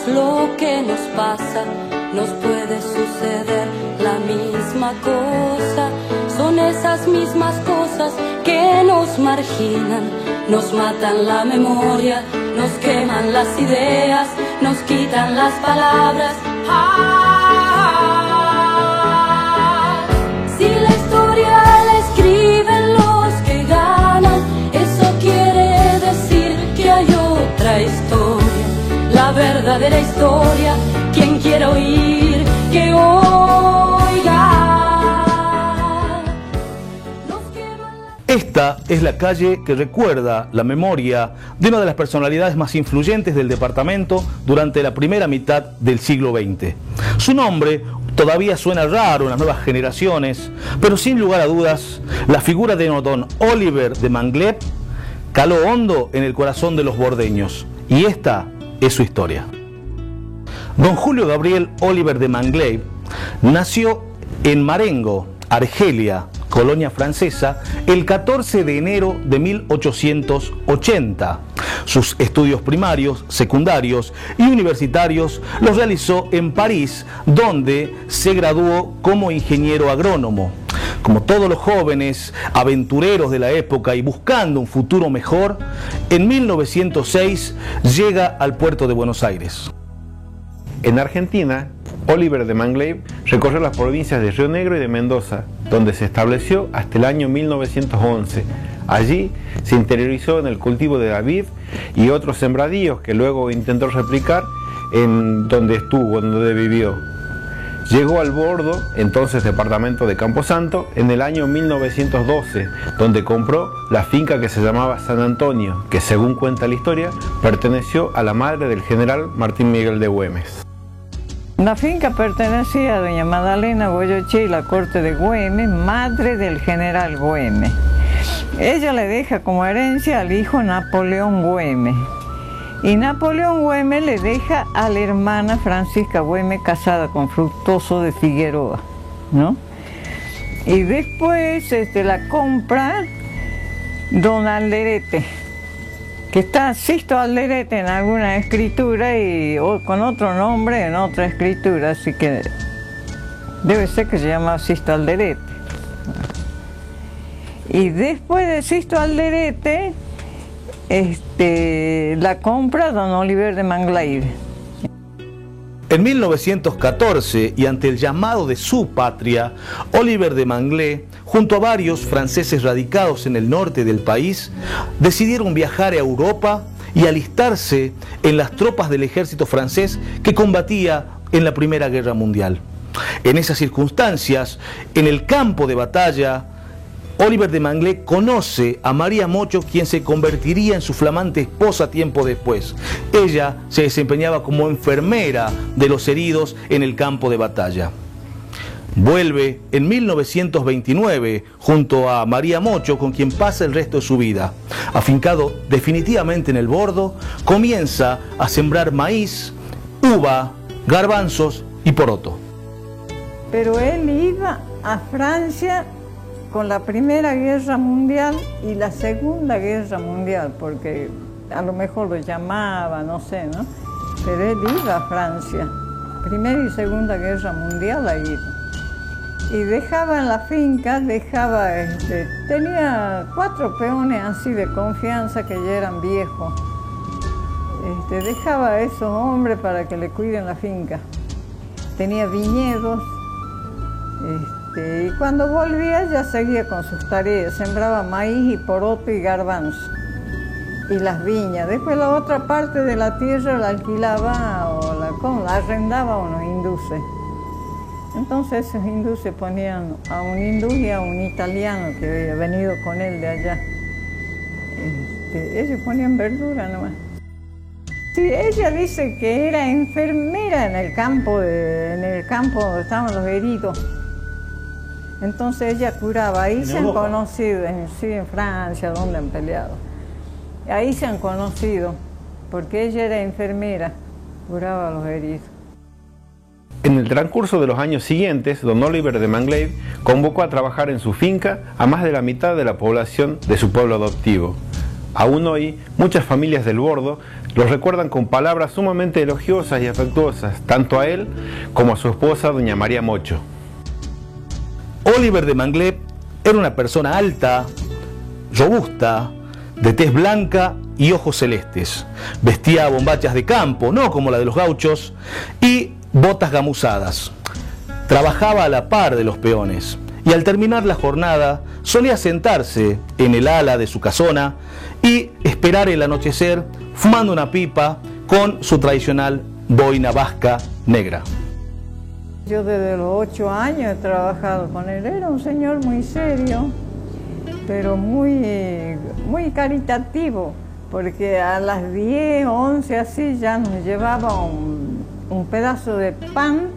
lo que nos pasa, nos puede suceder la misma cosa. Son esas mismas cosas que nos marginan, nos matan la memoria, nos queman las ideas, nos quitan las palabras. Si la historia la escriben los que ganan, eso quiere decir que hay otra historia, la verdadera historia. Quien quiera oír, que oiga. Esta es la calle que recuerda la memoria de una de las personalidades más influyentes del departamento durante la primera mitad del siglo XX. Su nombre todavía suena raro en las nuevas generaciones, pero sin lugar a dudas, la figura de don Oliver de Manglev caló hondo en el corazón de los bordeños, y esta es su historia. Don Julio Gabriel Oliver de Manglev nació en Marengo, Argelia, colonia francesa, el 14 de enero de 1880. Sus estudios primarios, secundarios y universitarios los realizó en París, donde se graduó como ingeniero agrónomo. Como todos los jóvenes aventureros de la época y buscando un futuro mejor, en 1906 llega al puerto de Buenos Aires. En Argentina, Oliver de Manglev recorrió las provincias de Río Negro y de Mendoza, donde se estableció hasta el año 1911. Allí se interiorizó en el cultivo de la vid y otros sembradíos que luego intentó replicar en donde estuvo, en donde vivió. Llegó al Bordo, entonces departamento de Camposanto, en el año 1912, donde compró la finca que se llamaba San Antonio, que según cuenta la historia, perteneció a la madre del general Martín Miguel de Güemes. La finca pertenecía a doña Magdalena Goyoche y la corte de Güemes, madre del general Güemes. Ella le deja como herencia al hijo Napoleón Güemes. Y Napoleón Güemes le deja a la hermana Francisca Güemes, casada con Fructuoso de Figueroa, ¿no? Y después la compra don Alderete, que está Sisto Alderete en alguna escritura y con otro nombre en otra escritura, así que debe ser que se llama Sisto Alderete. Y después de Sisto Alderete, la compra don Oliver de Manglev. En 1914, y ante el llamado de su patria, Oliver de Manglev, junto a varios franceses radicados en el norte del país, decidieron viajar a Europa y alistarse en las tropas del ejército francés que combatía en la Primera Guerra Mundial. En esas circunstancias, en el campo de batalla, Oliver de Manglev conoce a María Mocho, quien se convertiría en su flamante esposa tiempo después. Ella se desempeñaba como enfermera de los heridos en el campo de batalla. Vuelve en 1929 junto a María Mocho, con quien pasa el resto de su vida. Afincado definitivamente en el Bordo, comienza a sembrar maíz, uva, garbanzos y poroto. Pero él iba a Francia con la Primera Guerra Mundial y la Segunda Guerra Mundial, porque a lo mejor lo llamaba, no sé, ¿no? Pero él iba a Francia, Primera y Segunda Guerra Mundial ahí. Y dejaba en la finca, tenía 4 peones así de confianza que ya eran viejos. Dejaba a esos hombres para que le cuiden la finca. Tenía viñedos. Y cuando volvía ya seguía con sus tareas, sembraba maíz y poroto y garbanzo y las viñas. Después la otra parte de la tierra la alquilaba o la arrendaba a unos hinduses. Entonces esos hinduses ponían a un hindú y a un italiano que había venido con él de allá. Ellos ponían verdura nomás. Sí, ella dice que era enfermera en el campo donde estaban los heridos. Entonces ella curaba, ahí se han conocido, en Francia, donde han peleado. Ahí se han conocido, porque ella era enfermera, curaba a los heridos. En el transcurso de los años siguientes, don Oliver de Manglev convocó a trabajar en su finca a más de la mitad de la población de su pueblo adoptivo. Aún hoy, muchas familias del Bordo lo recuerdan con palabras sumamente elogiosas y afectuosas, tanto a él como a su esposa, doña María Mocho. Oliver de Manglé era una persona alta, robusta, de tez blanca y ojos celestes. Vestía bombachas de campo, no como la de los gauchos, y botas gamuzadas. Trabajaba a la par de los peones y al terminar la jornada solía sentarse en el ala de su casona y esperar el anochecer fumando una pipa con su tradicional boina vasca negra. Yo desde los 8 años he trabajado con él. Era un señor muy serio, pero muy caritativo, porque a las 10, 11 así ya nos llevaba un pedazo de pan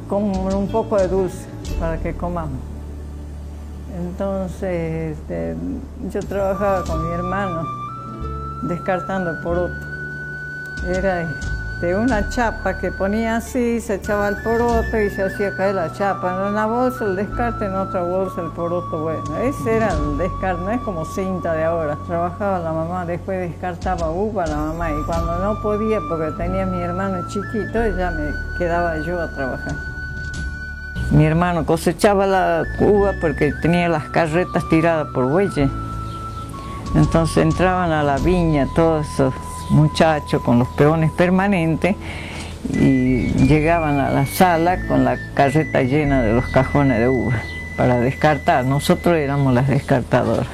con un poco de dulce para que comamos. Entonces yo trabajaba con mi hermano descartando el poroto. Era una chapa que ponía así, se echaba el poroto y se hacía caer la chapa. En una bolsa el descarte, en otra bolsa el poroto. Bueno, ese era el descarte, no es como cinta de ahora. Trabajaba la mamá, después descartaba uva la mamá, y cuando no podía, porque tenía mi hermano chiquito, ya me quedaba yo a trabajar. Mi hermano cosechaba la uva porque tenía las carretas tiradas por bueyes. Entonces entraban a la viña todos esos muchachos con los peones permanentes y llegaban a la sala con la carreta llena de los cajones de uva para descartar. Nosotros éramos las descartadoras.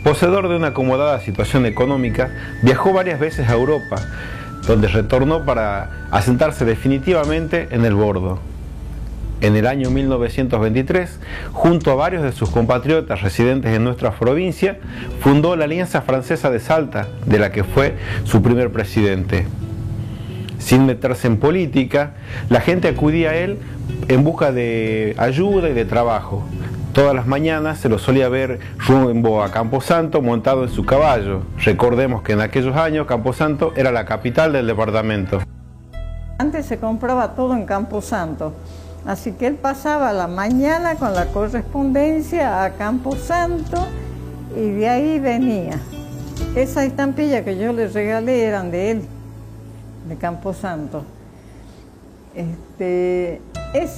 Poseedor de una acomodada situación económica, viajó varias veces a Europa, donde retornó para asentarse definitivamente en el Bordo. En el año 1923, junto a varios de sus compatriotas residentes en nuestra provincia, fundó la Alianza Francesa de Salta, de la que fue su primer presidente. Sin meterse en política, la gente acudía a él en busca de ayuda y de trabajo. Todas las mañanas se lo solía ver rumbo a Camposanto montado en su caballo. Recordemos que en aquellos años Camposanto era la capital del departamento. Antes se compraba todo en Camposanto. Así que él pasaba la mañana con la correspondencia a Camposanto y de ahí venía. Esas estampillas que yo le regalé eran de él, de Camposanto. Ese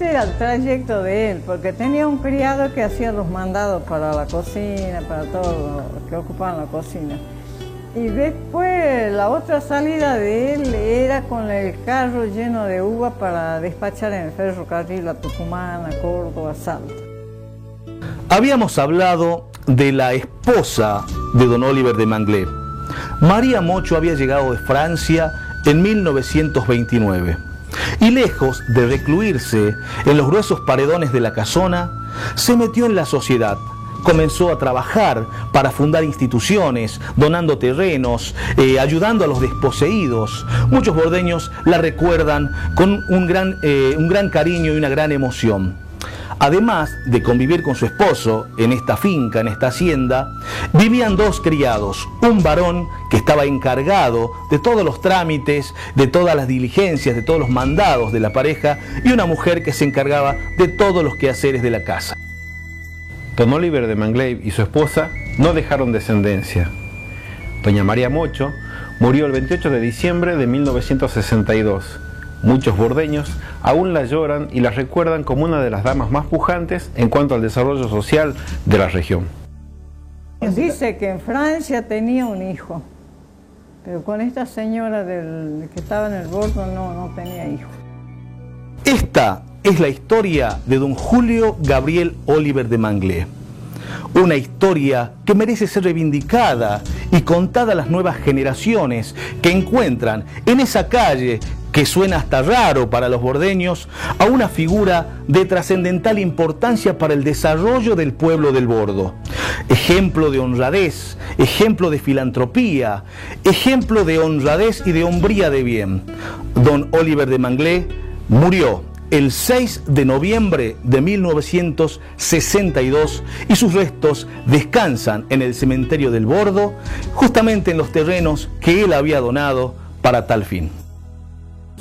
era el trayecto de él, porque tenía un criado que hacía los mandados para la cocina, para todo lo que ocupaban la cocina. Y después la otra salida de él era con el carro lleno de uva para despachar en el ferrocarril a Tucumán, a Córdoba, a Salta. Habíamos hablado de la esposa de don Oliver de Manglé. María Mocho había llegado de Francia en 1929 y lejos de recluirse en los gruesos paredones de la casona, se metió en la sociedad. Comenzó a trabajar para fundar instituciones, donando terrenos, ayudando a los desposeídos. Muchos bordeños la recuerdan con un gran cariño y una gran emoción. Además de convivir con su esposo en esta finca, en esta hacienda, vivían dos criados, un varón que estaba encargado de todos los trámites, de todas las diligencias, de todos los mandados de la pareja, y una mujer que se encargaba de todos los quehaceres de la casa. Don Oliver de Manglé y su esposa no dejaron descendencia. Doña María Mocho murió el 28 de diciembre de 1962. Muchos bordeños aún la lloran y la recuerdan como una de las damas más pujantes en cuanto al desarrollo social de la región. Dice que en Francia tenía un hijo, pero con esta señora que estaba en el Bordo no tenía hijo. Esta es la historia de don Julio Gabriel Oliver de Manglé. Una historia que merece ser reivindicada y contada a las nuevas generaciones que encuentran en esa calle que suena hasta raro para los bordeños a una figura de trascendental importancia para el desarrollo del pueblo del Bordo. Ejemplo de honradez, ejemplo de filantropía, ejemplo de honradez y de hombría de bien. Don Oliver de Manglé murió el 6 de noviembre de 1962 y sus restos descansan en el cementerio del Bordo, justamente en los terrenos que él había donado para tal fin.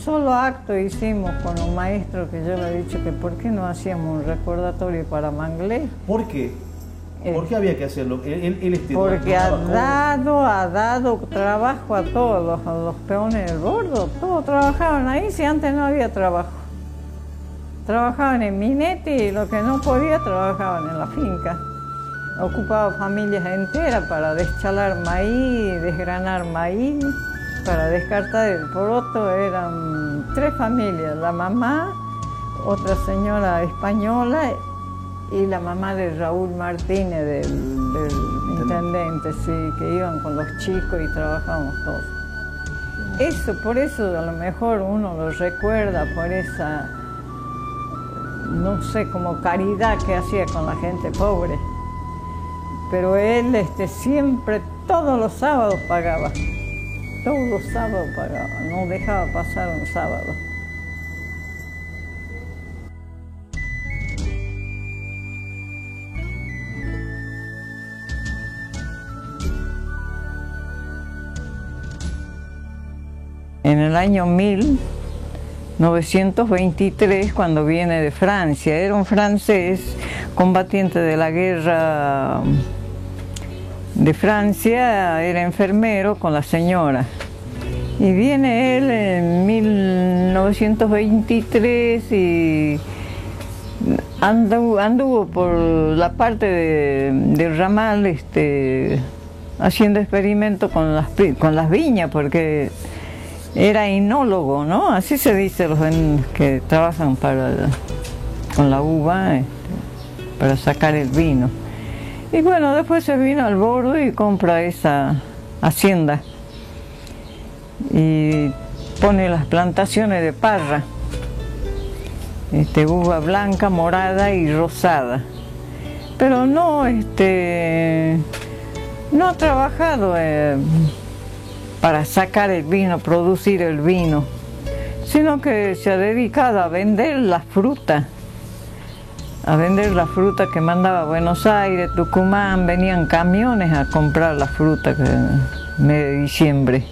Solo acto hicimos con un maestro que yo le he dicho que por qué no hacíamos un recordatorio para Manglé. ¿Por qué? ¿Por qué había que hacerlo? Porque ha dado trabajo a todos, a los peones del bordo, todos trabajaban ahí, si antes no había trabajo. Trabajaban en minete y lo que no podía trabajaban en la finca. Ocupaba familias enteras para deschalar maíz, desgranar maíz, para descartar el poroto. Eran 3 familias, la mamá, otra señora española y la mamá de Raúl Martínez, del intendente, sí, que iban con los chicos y trabajábamos todos. Por eso a lo mejor uno lo recuerda, por esa, no sé, como caridad que hacía con la gente pobre. Pero él siempre, todos los sábados pagaba. Todos los sábados pagaba, no dejaba pasar un sábado. En el año 1923, cuando viene de Francia, era un francés combatiente de la guerra de Francia, era enfermero con la señora. Y viene él en 1923 y anduvo por la parte del ramal haciendo experimentos con las viñas, porque era enólogo, ¿no? Así se dice los que trabajan con la uva para sacar el vino. Y bueno, después se vino al bordo y compra esa hacienda y pone las plantaciones de parra, uva blanca, morada y rosada. Pero no ha trabajado para sacar el vino, producir el vino, sino que se ha dedicado a vender la fruta. A vender la fruta que mandaba a Buenos Aires, Tucumán, venían camiones a comprar la fruta que mes de diciembre.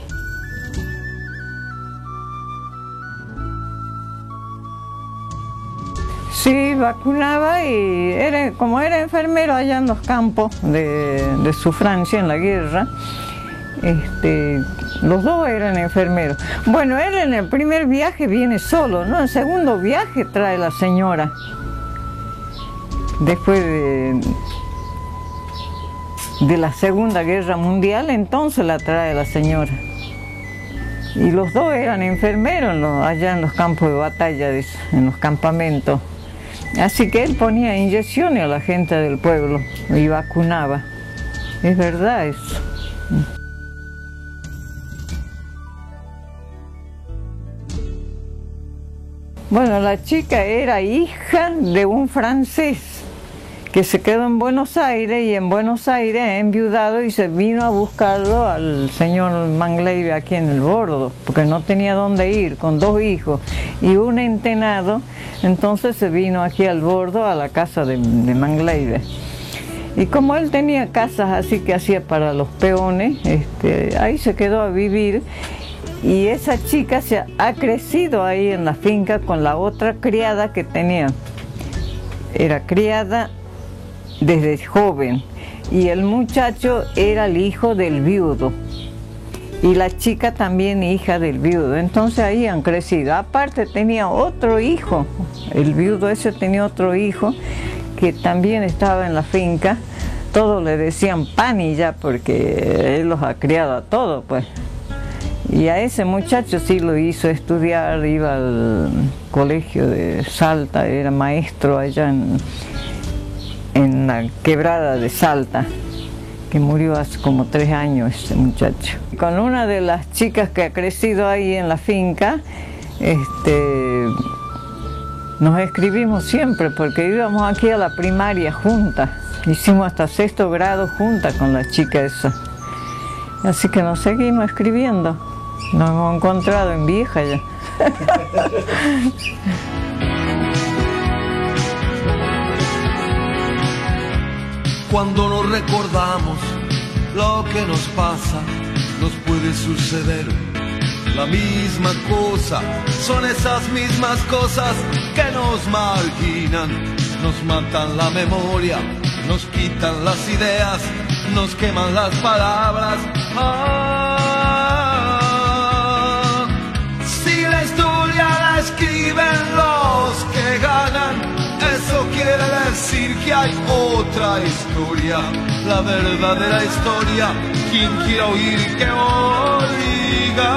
Sí, vacunaba y como era enfermero allá en los campos de su Francia, en la guerra, los dos eran enfermeros. Bueno, él en el primer viaje viene solo, ¿no? En el segundo viaje trae la señora. Después de la Segunda Guerra Mundial, entonces la trae la señora. Y los dos eran enfermeros allá en los campos de batalla, en los campamentos. Así que él ponía inyecciones a la gente del pueblo y vacunaba. Es verdad eso. Bueno, la chica era hija de un francés que se quedó en Buenos Aires, y en Buenos Aires enviudado y se vino a buscarlo al señor Mangleve aquí en el bordo, porque no tenía dónde ir, con 2 hijos y un entenado. Entonces se vino aquí al bordo, a la casa de Mangleve. Y como él tenía casas así que hacía para los peones, ahí se quedó a vivir. Y esa chica ha crecido ahí en la finca con la otra criada que tenía. Era criada desde joven, y el muchacho era el hijo del viudo y la chica también hija del viudo. Entonces ahí han crecido. Aparte tenía otro hijo, el viudo ese tenía otro hijo que también estaba en la finca. Todos le decían Pani ya, porque él los ha criado a todos, pues. Y a ese muchacho sí lo hizo estudiar, iba al colegio de Salta, era maestro allá en la quebrada de Salta, que murió hace como 3 años ese muchacho. Con una de las chicas que ha crecido ahí en la finca, nos escribimos siempre, porque íbamos aquí a la primaria juntas, hicimos hasta 6º grado juntas con la chica esa. Así que nos seguimos escribiendo, nos hemos encontrado en vieja ya. Cuando nos recordamos lo que nos pasa, nos puede suceder la misma cosa. Son esas mismas cosas que nos marginan, nos matan la memoria nos quitan las ideas, nos queman las palabras. Si la historia la escriben los que ganan, eso quiere decir que hay otra historia, la verdadera historia. Quien quiera oír que oiga.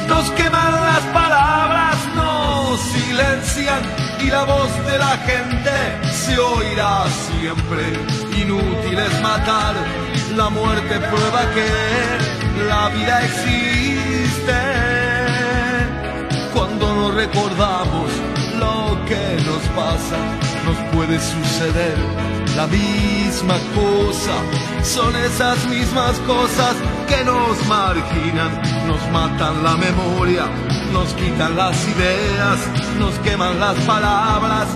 Nos queman las palabras, nos silencian y la voz de la gente se oirá siempre. Inútil es matar, la muerte prueba que la vida existe. Cuando no recordamos lo que nos pasa, nos puede suceder la misma cosa. Son esas mismas cosas que nos marginan, nos matan la memoria, nos quitan las ideas, nos queman las palabras.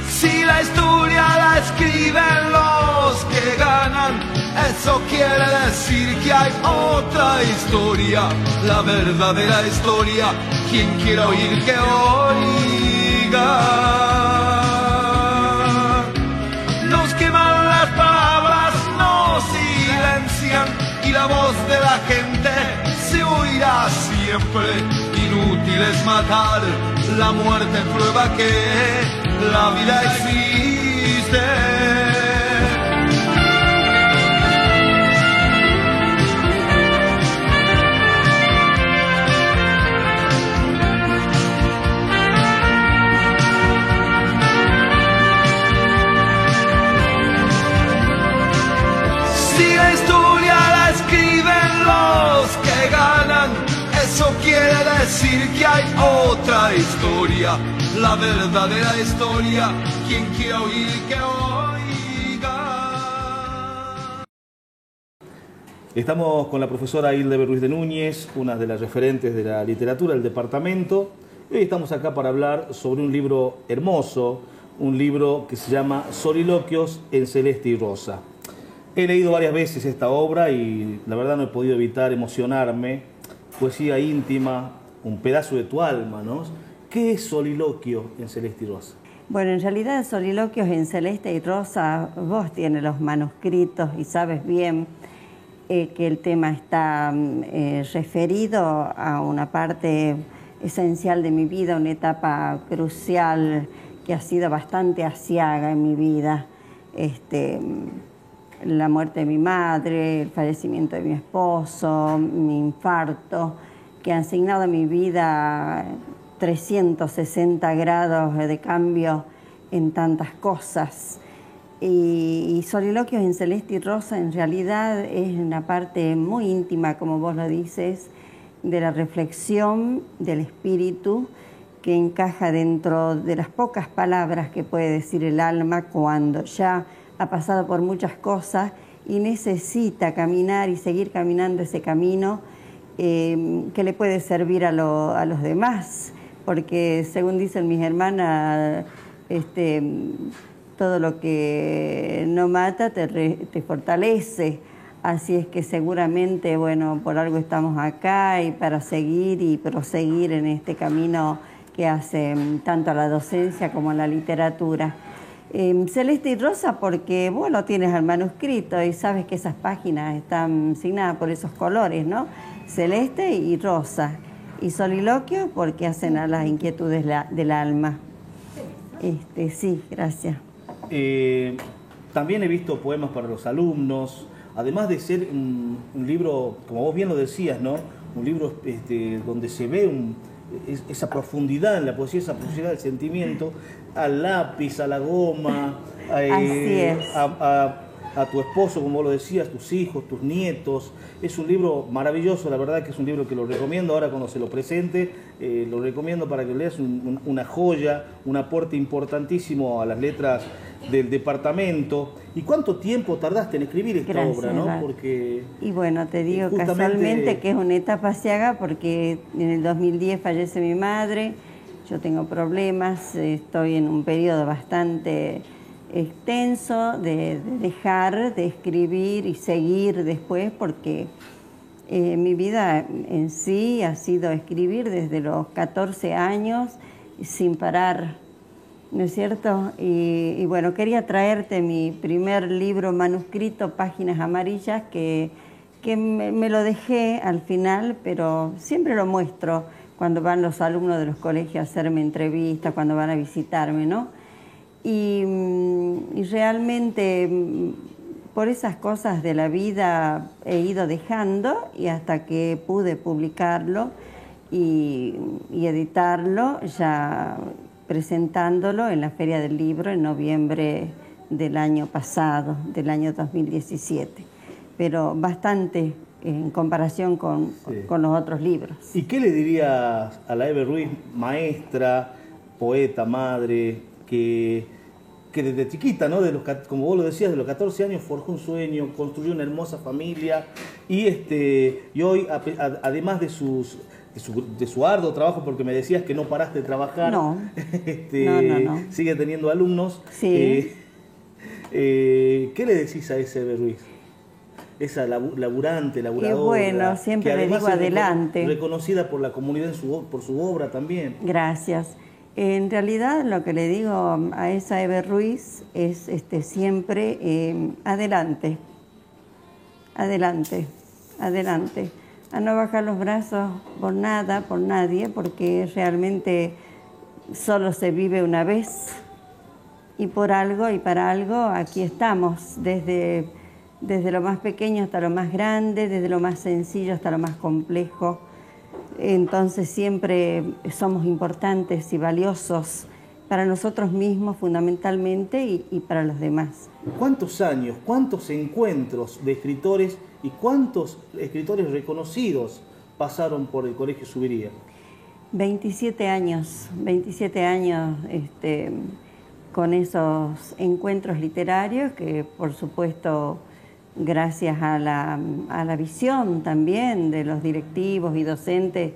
Si la historia la escriben los que ganan, eso quiere decir que hay otra historia, la verdadera historia. Quien quiera oír que oiga. Nos queman las palabras, nos silencian y la voz de la gente se oirá siempre. Inútil es matar, la muerte prueba que la vida existe. Si la historia la escriben los que ganan, eso quiere decir que hay otra historia, la verdadera historia. Quien quiera oír que oiga. Estamos con la profesora Hilde B. Ruiz de Núñez, una de las referentes de la literatura del departamento. Y hoy estamos acá para hablar sobre un libro hermoso, un libro que se llama Soliloquios en Celeste y Rosa. He leído varias veces esta obra y la verdad no he podido evitar emocionarme. Poesía íntima, un pedazo de tu alma, ¿no? ¿Qué es Soliloquio en Celeste y Rosa? Bueno, en realidad Soliloquios en Celeste y Rosa, vos tienes los manuscritos y sabes bien que el tema está referido a una parte esencial de mi vida, una etapa crucial que ha sido bastante aciaga en mi vida. La muerte de mi madre, el fallecimiento de mi esposo, mi infarto, que han asignado a mi vida 360 grados de cambio en tantas cosas. Y Soliloquios en Celeste y Rosa en realidad es una parte muy íntima, como vos lo dices, de la reflexión del espíritu que encaja dentro de las pocas palabras que puede decir el alma cuando ya ha pasado por muchas cosas y necesita caminar y seguir caminando ese camino que le puede servir a los demás, porque según dicen mis hermanas, todo lo que no mata te fortalece, así es que seguramente, bueno, por algo estamos acá y para seguir y proseguir en este camino que hace tanto a la docencia como a la literatura. Celeste y Rosa porque vos lo tienes al manuscrito y sabes que esas páginas están signadas por esos colores, ¿no? Celeste y rosa. Y Soliloquio porque hacen a las inquietudes del alma. Sí, gracias. También he visto poemas para los alumnos, además de ser un libro, como vos bien lo decías, ¿no? Un libro donde se ve esa profundidad en la poesía, esa profundidad del sentimiento, al lápiz, a la goma, a tu esposo, como vos lo decías, tus hijos, tus nietos. Es un libro maravilloso, la verdad que es un libro que lo recomiendo ahora cuando se lo presente, lo recomiendo para que leas, una joya, un aporte importantísimo a las letras del departamento. ¿Y cuánto tiempo tardaste en escribir esta obra, no? Porque y bueno, te digo casualmente que es una etapa aciaga porque en el 2010 fallece mi madre, yo tengo problemas, estoy en un periodo bastante extenso de dejar de escribir y seguir después porque Mi vida en sí ha sido escribir desde los 14 años sin parar, ¿no es cierto? Y bueno, quería traerte mi primer libro manuscrito, Páginas Amarillas, que me lo dejé al final, pero siempre lo muestro cuando van los alumnos de los colegios a hacerme entrevistas, cuando van a visitarme, ¿no? Y realmente por esas cosas de la vida he ido dejando y hasta que pude publicarlo y editarlo, ya presentándolo en la Feria del Libro en noviembre del año pasado, del año 2017. Pero bastante en comparación con los otros libros. ¿Y qué le dirías a la Eve Ruiz, maestra, poeta, madre, que desde chiquita, ¿no? Como vos lo decías, de los 14 años forjó un sueño, construyó una hermosa familia y hoy, además de su arduo trabajo, porque me decías que no paraste de trabajar, no. No. Sigue teniendo alumnos. Sí. ¿Qué le decís a ese Eve Ruiz? Esa laburante, laburadora. Y bueno, siempre le digo adelante. Reconocida por la comunidad por su obra también. Gracias. En realidad lo que le digo a esa Eve Ruiz es siempre adelante, adelante, adelante. A no bajar los brazos por nada, por nadie, porque realmente solo se vive una vez. Y por algo y para algo aquí estamos, desde lo más pequeño hasta lo más grande, desde lo más sencillo hasta lo más complejo. Entonces siempre somos importantes y valiosos para nosotros mismos fundamentalmente y para los demás. ¿Cuántos años, cuántos encuentros de escritores y cuántos escritores reconocidos pasaron por el Colegio Subiría? 27 años con esos encuentros literarios que por supuesto gracias a la visión también de los directivos y docentes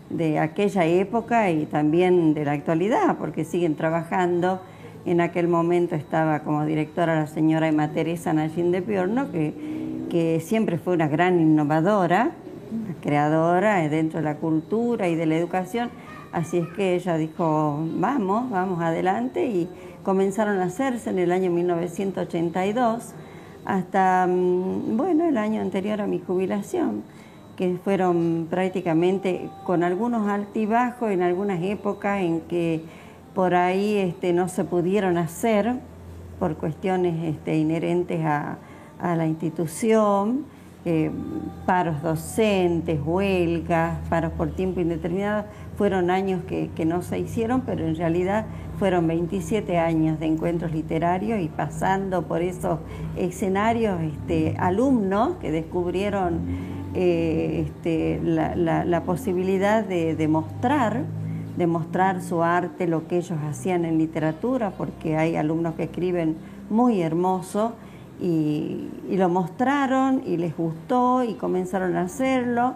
de aquella época y también de la actualidad, porque siguen trabajando. En aquel momento estaba como directora la señora Emma Teresa Nayín de Piorno, que siempre fue una gran innovadora, una creadora dentro de la cultura y de la educación. Así es que ella dijo, vamos adelante, y comenzaron a hacerse en el año 1982, hasta, el año anterior a mi jubilación, que fueron prácticamente con algunos altibajos en algunas épocas en que por ahí no se pudieron hacer por cuestiones inherentes a la institución, paros docentes, huelgas, paros por tiempo indeterminado. Fueron años que no se hicieron, pero en realidad fueron 27 años de encuentros literarios y pasando por esos escenarios alumnos que descubrieron la posibilidad de mostrar su arte, lo que ellos hacían en literatura, porque hay alumnos que escriben muy hermoso y lo mostraron y les gustó y comenzaron a hacerlo.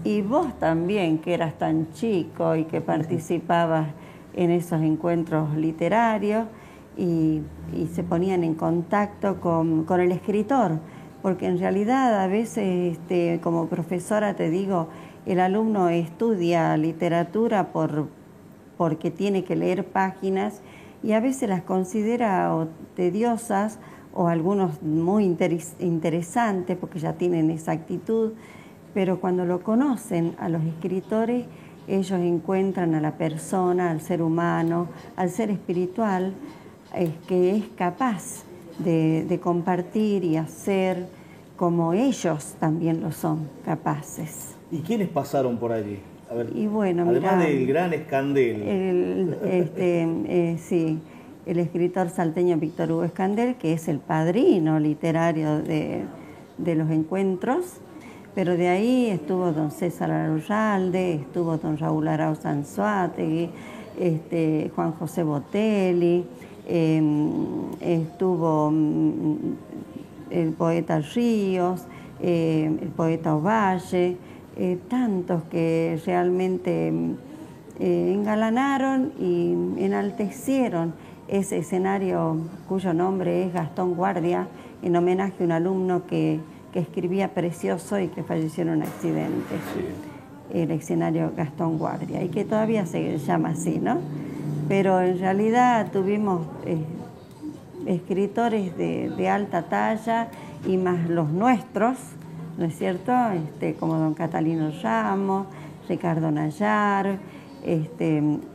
Y vos también, que eras tan chico y que participabas en esos encuentros literarios y se ponían en contacto con el escritor, porque en realidad a veces como profesora te digo, el alumno estudia literatura porque tiene que leer páginas y a veces las considera o tediosas o algunos muy interesantes porque ya tienen esa actitud, pero cuando lo conocen a los escritores, ellos encuentran a la persona, al ser humano, al ser espiritual, que es capaz de compartir y hacer como ellos también lo son capaces. ¿Y quiénes pasaron por allí? A ver, y bueno, además del gran Escandel. Sí, el escritor salteño Víctor Hugo Escandel, que es el padrino literario de los encuentros. Pero de ahí estuvo don César Arralde, estuvo don Raúl Arauz Anzoátegui, Juan José Botelli, estuvo el poeta Ríos, el poeta Ovalle, tantos que realmente engalanaron y enaltecieron ese escenario cuyo nombre es Gastón Guardia, en homenaje a un alumno que que escribía precioso y que falleció en un accidente. El escenario Gastón Guardia, y que todavía se llama así, ¿no? Pero en realidad tuvimos escritores de alta talla y más los nuestros, ¿no es cierto? Como don Catalino Ramos, Ricardo Nayar,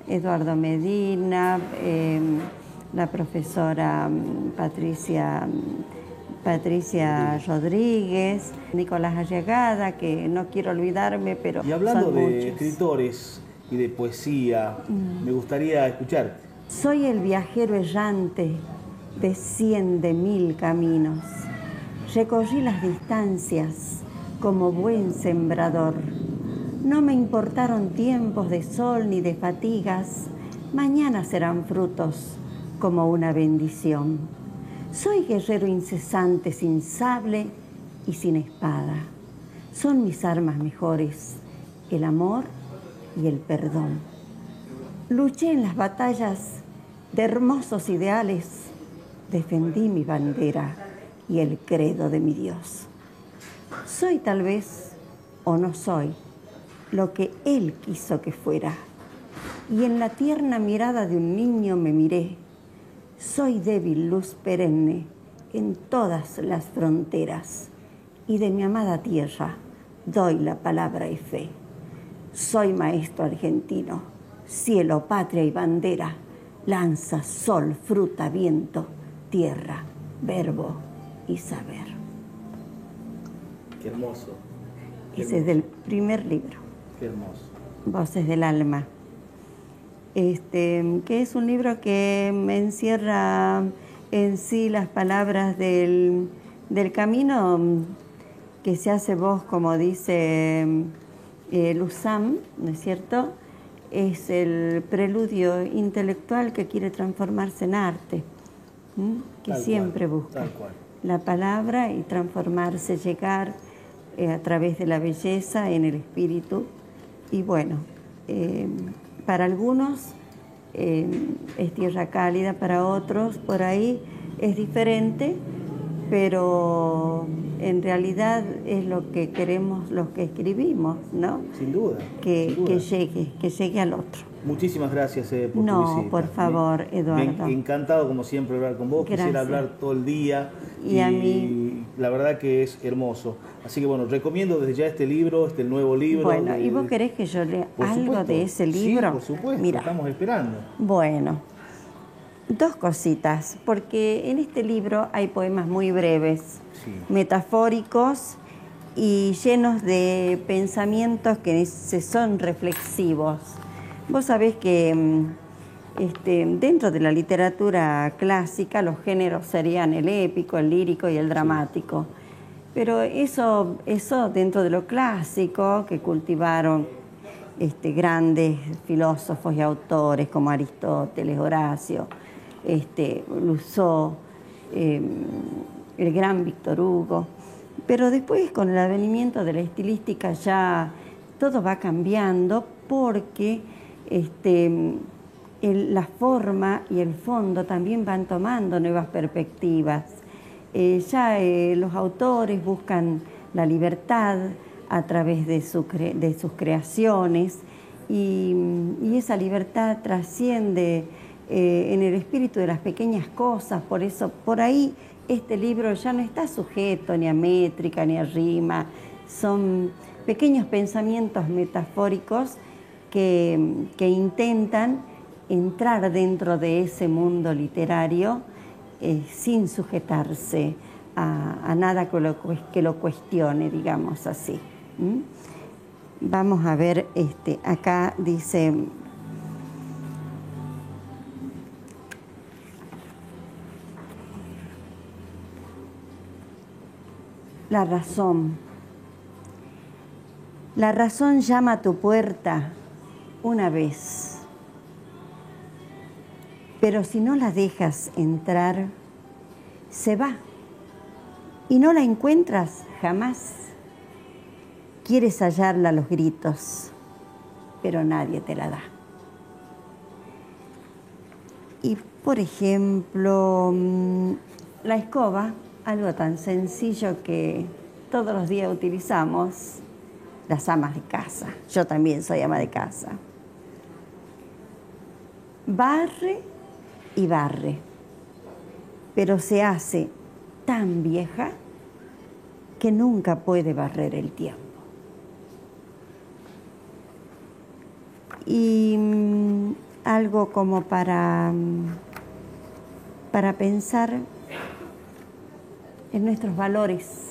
Eduardo Medina, la profesora Patricia Rodríguez, Nicolás Arriagada, que no quiero olvidarme, pero y hablando son de muchos. escritores y de poesía, me gustaría escucharte. Soy el viajero errante de 100 de 1000 caminos. Recorrí las distancias como buen sembrador. No me importaron tiempos de sol ni de fatigas. Mañana serán frutos como una bendición. Soy guerrero incesante, sin sable y sin espada. Son mis armas mejores, el amor y el perdón. Luché en las batallas de hermosos ideales. Defendí mi bandera y el credo de mi Dios. Soy tal vez, o no soy, lo que Él quiso que fuera. Y en la tierna mirada de un niño me miré. Soy débil luz perenne en todas las fronteras. Y de mi amada tierra doy la palabra y fe. Soy maestro argentino, cielo, patria y bandera, lanza, sol, fruta, viento, tierra, verbo y saber. Qué hermoso. Ese es del primer libro. Qué hermoso. Voces del alma. Que es un libro que me encierra en sí las palabras del camino que se hace voz, como dice Luzán, ¿no es cierto? Es el preludio intelectual que quiere transformarse en arte, que Tal siempre cual, busca tal cual. la palabra y transformarse, llegar a través de la belleza en el espíritu. Y bueno, para algunos es tierra cálida, para otros por ahí es diferente, pero en realidad es lo que queremos los que escribimos, ¿no? Sin duda. Que sin duda. que llegue al otro. Muchísimas gracias por tu No, visita. por favor, Eduardo. Encantado como siempre hablar con vos. Gracias. Quisiera hablar todo el día. Y a mí. La verdad que es hermoso. Así que bueno, recomiendo desde ya este libro, el nuevo libro. Bueno, ¿y vos querés que yo lea Por algo supuesto. de ese libro? Sí, por supuesto. Mira, Estamos esperando. bueno, dos cositas, porque en este libro hay poemas muy breves, Sí. metafóricos y llenos de pensamientos que son reflexivos. Vos sabés que dentro de la literatura clásica los géneros serían el épico, el lírico y el dramático. Pero eso dentro de lo clásico que cultivaron grandes filósofos y autores como Aristóteles, Horacio, Rousseau, el gran Víctor Hugo. Pero después, con el advenimiento de la estilística, ya todo va cambiando porque la forma y el fondo también van tomando nuevas perspectivas. Los autores buscan la libertad a través de sus creaciones y esa libertad trasciende en el espíritu de las pequeñas cosas. Por eso, por ahí, este libro ya no está sujeto ni a métrica ni a rima. Son pequeños pensamientos metafóricos que intentan entrar dentro de ese mundo literario sin sujetarse a nada que lo cuestione, digamos así. Vamos a ver, acá dice: la razón. La razón llama a tu puerta una vez, pero si no la dejas entrar, se va y no la encuentras jamás. Quieres hallarla a los gritos, pero nadie te la da. Y, por ejemplo, la escoba, algo tan sencillo que todos los días utilizamos las amas de casa. Yo también soy ama de casa. Barre y barre, pero se hace tan vieja que nunca puede barrer el tiempo. Y algo como para pensar en nuestros valores.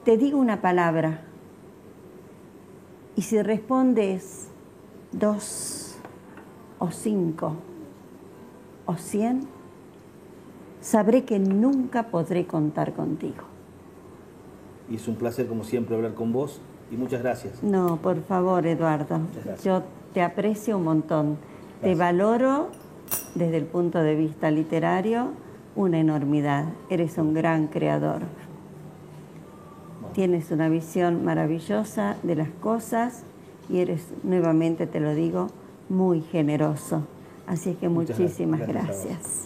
Te digo una palabra y si respondes 2 o 5 o 100, sabré que nunca podré contar contigo. Y es un placer, como siempre, hablar con vos y muchas gracias. No, por favor, Eduardo. Yo te aprecio un montón. Gracias. Te valoro desde el punto de vista literario una enormidad. Eres un gran creador. Bueno. Tienes una visión maravillosa de las cosas y eres, nuevamente te lo digo, muy generoso. Así es que muchísimas gracias.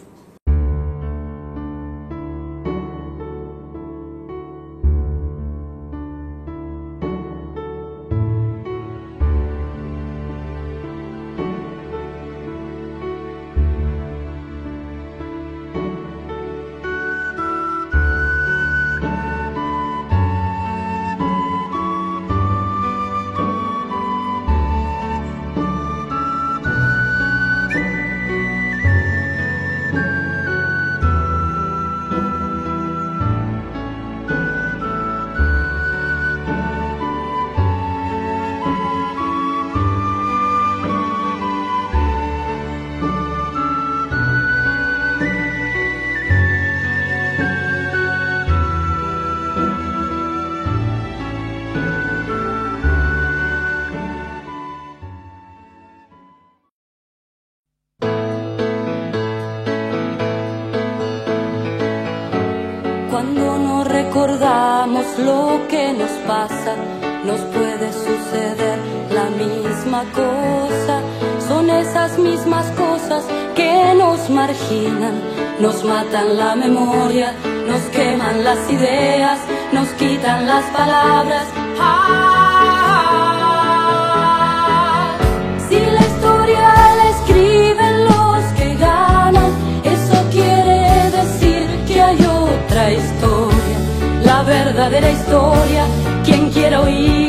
Cuando no recordamos lo que nos pasa, nos puede suceder la misma cosa. Son esas mismas cosas que nos marginan, nos matan la memoria, nos queman las ideas, nos quitan las palabras. Si la historia la escriben los que ganan, eso quiere decir que hay otra historia, la verdadera historia. Quien quiera oír